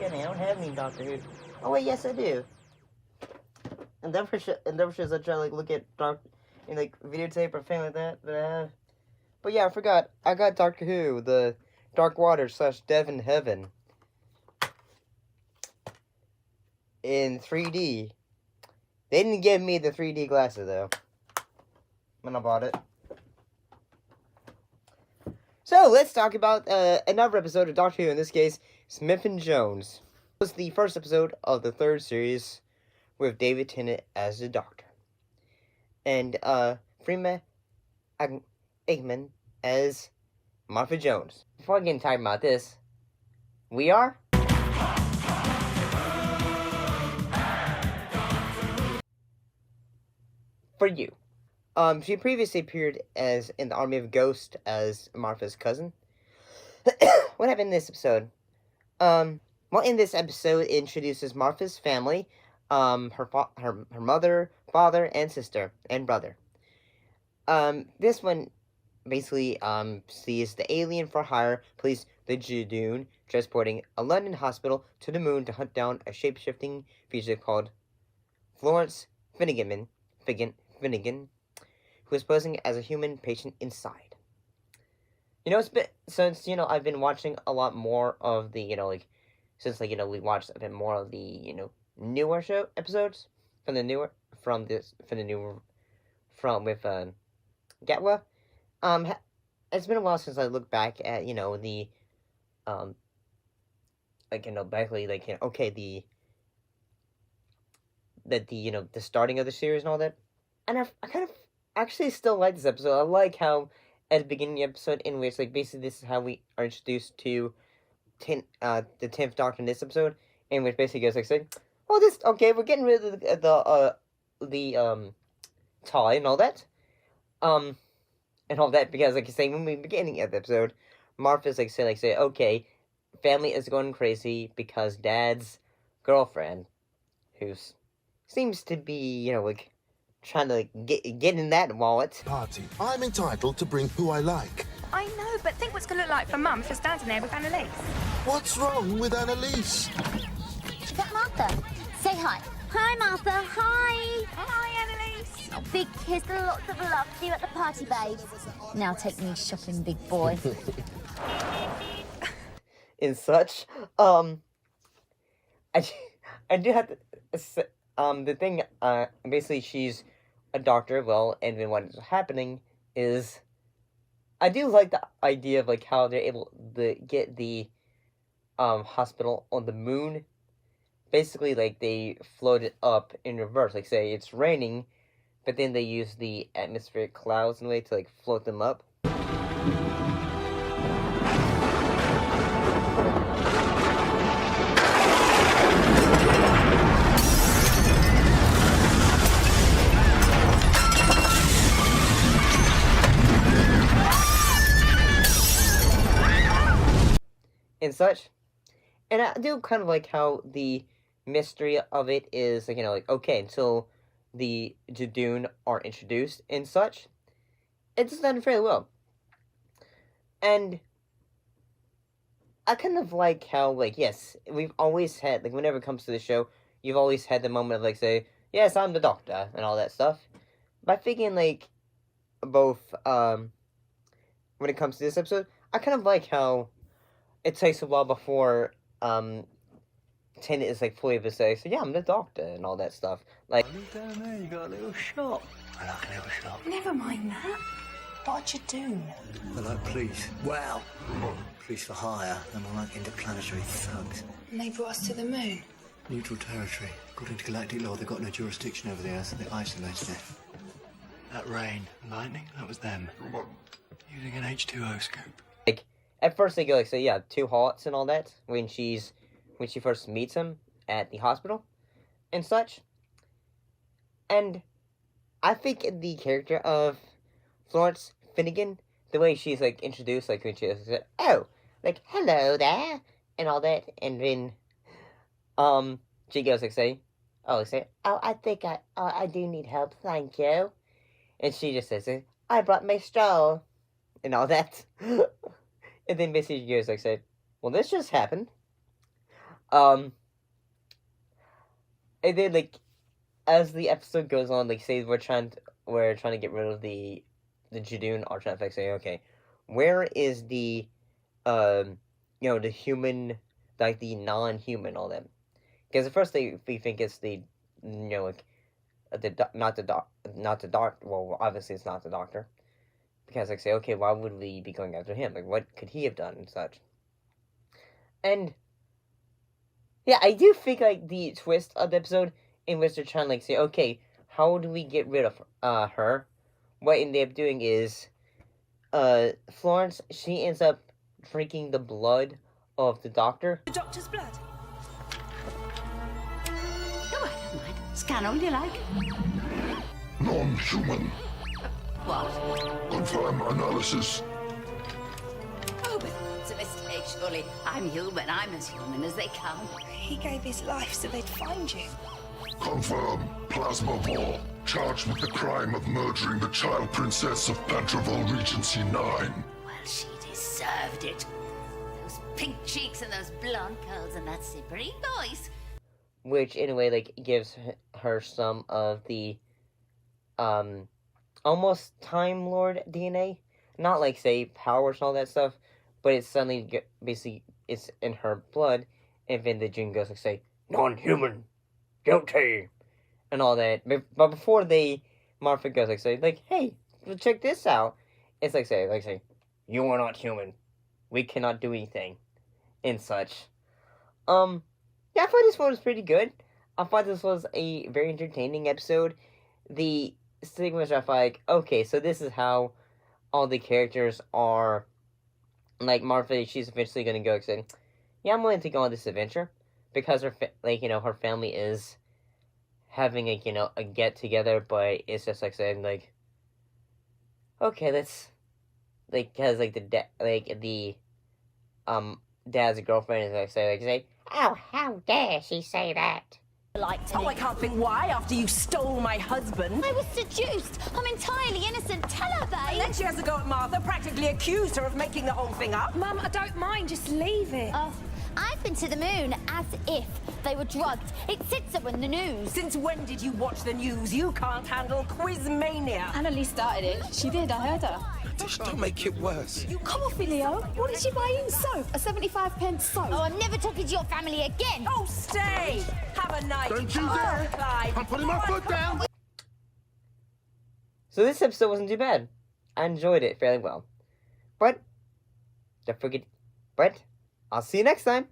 forgetting. I don't have any Doctor Who. Oh wait, yes I do. And never should I try to like look at like videotape or thing like that. But yeah, I forgot. I got Doctor Who, the Dark Water / Devon Heaven in 3D. They didn't give me the 3D glasses though when I bought it. So let's talk about another episode of Doctor Who. In this case, Smith and Jones. It was the first episode of the 3rd series with David Tennant as the Doctor, and Freema Agyeman as Martha Jones. Before I get into talking about this, we are for you. She previously appeared as in the Army of Ghosts as Martha's cousin. What happened in this episode? Well, in this episode, it introduces Martha's family, her mother, father, and sister, and brother. This one basically sees the alien for hire police, the Judoon, transporting a London hospital to the moon to hunt down a shape-shifting fugitive called Florence Finnegan, who is posing as a human patient inside. It's been, since, I've been watching a lot more of the, since, we watched a bit more of the, newer show episodes with Gatwa. It's been a while since I looked back at, the, the starting of the series and all that. And I kind of actually still like this episode. I like how at the beginning of the episode, in which, basically this is how we are introduced to the 10th Doctor in this episode, in which basically goes saying, oh, we're getting rid of the tie and all that. And all that, because, like I say, when we beginning of the episode, Martha's, say, okay, family is going crazy because Dad's girlfriend, who seems to be, trying to get in that wallet. Party. I'm entitled to bring who I like. I know, but think what's going to look like for Mum if you're standing there with Annalise. What's wrong with Annalise? Is that Martha? Say hi. Hi, Martha. Hi. Hi, Annalise. A big kiss and lots of love to you at the party, babe. Now take me shopping, big boy. And such. I do have to say, the thing, basically she's a doctor, and then what is happening is, I do like the idea of, how they're able to get the, hospital on the moon. Basically, they float it up in reverse. Say, it's raining, but then they use the atmospheric clouds in a way to, float them up. And such. And I do kind of like how the mystery of it is, okay, until the Judoon are introduced and such, it's done fairly well. And I kind of like how, yes, we've always had, whenever it comes to the show, you've always had the moment of, say, yes, I'm the Doctor, and all that stuff. But I thinking, both, when it comes to this episode, I kind of like how it takes a while before, Tennant is, fully able to say, so yeah, I'm the Doctor, and all that stuff. Look down there, you got a little shop. I like a little shop. Never mind that. What'd you do? I like police. Well, police for hire, and I like interplanetary thugs. And they brought us to the moon. Neutral territory. According to galactic law, they've got no jurisdiction over the Earth, so they isolated it. That rain, lightning, that was them. Using an H2O scope. At first they go, yeah, 2 hearts and all that, when she first meets him at the hospital, and such. And I think the character of Florence Finnegan, the way she's, introduced, when she said, oh, hello there, and all that, and then, she goes, oh, I think I do need help, thank you. And she just says, I brought my straw, and all that. And then basically she goes, well, this just happened. Um, and then like as the episode goes on, like say we're trying to get rid of the Judoon are trying to fix. Say, okay, where is the the human, like the non-human, all them? Because at first we think it's the like not the doctor. Well, obviously it's not the doctor. Because like say, okay, why would we be going after him? Like, what could he have done and such? And yeah, I do think like the twist of the episode in which they're trying to like say, okay, how do we get rid of her? What they end up doing is, Florence, she ends up drinking the blood of the doctor. The doctor's blood. Oh, I don't mind. Scan all you like. Non-human. What? Confirm analysis. Oh, but it's a mistake, surely. I'm human. I'm as human as they come. He gave his life so they'd find you. Confirm. Plasma Ball. Charged with the crime of murdering the child princess of Pantraville Regency 9. Well, she deserved it. Those pink cheeks and those blonde curls and that slippery voice. Which, in a way, like, gives her some of the, almost Time Lord DNA. Not, like, say, powers and all that stuff, but it's suddenly, basically, it's in her blood, and then the June goes, like, say, non-human, guilty, and all that. But before Martha goes, like, say, like, hey, check this out. It's like, say, you are not human. We cannot do anything, and such. Yeah, I thought this one was pretty good. I thought this was a very entertaining episode. The stigmas are like, okay, so this is how all the characters are. Like, Martha, she's eventually going to go saying, yeah, I'm willing to go on this adventure. Because her, her family is having, a get-together, but it's just, like, saying, like, okay, let's, like, because, like, dad's girlfriend is, like, say, oh, how dare she say that? Oh, I can't think why after you stole my husband. I was seduced. I'm entirely innocent. Tell her, babe. And then she has a go at Martha, practically accused her of making the whole thing up. Mum, I don't mind. Just leave it. Oh, I've been to the moon as if they were drugged. It sits there in the news. Since when did you watch the news? You can't handle Quizmania. Annalise started it. She did, I heard her. Just don't make it worse. You come off it, Leo. What did she buy in soap? A 75p soap? Oh, I'm never talking to your family again. Oh, stay! Have a night. Don't you dare! Clive. I'm putting my foot down! So this episode wasn't too bad. I enjoyed it fairly well. But, don't forget, I'll see you next time.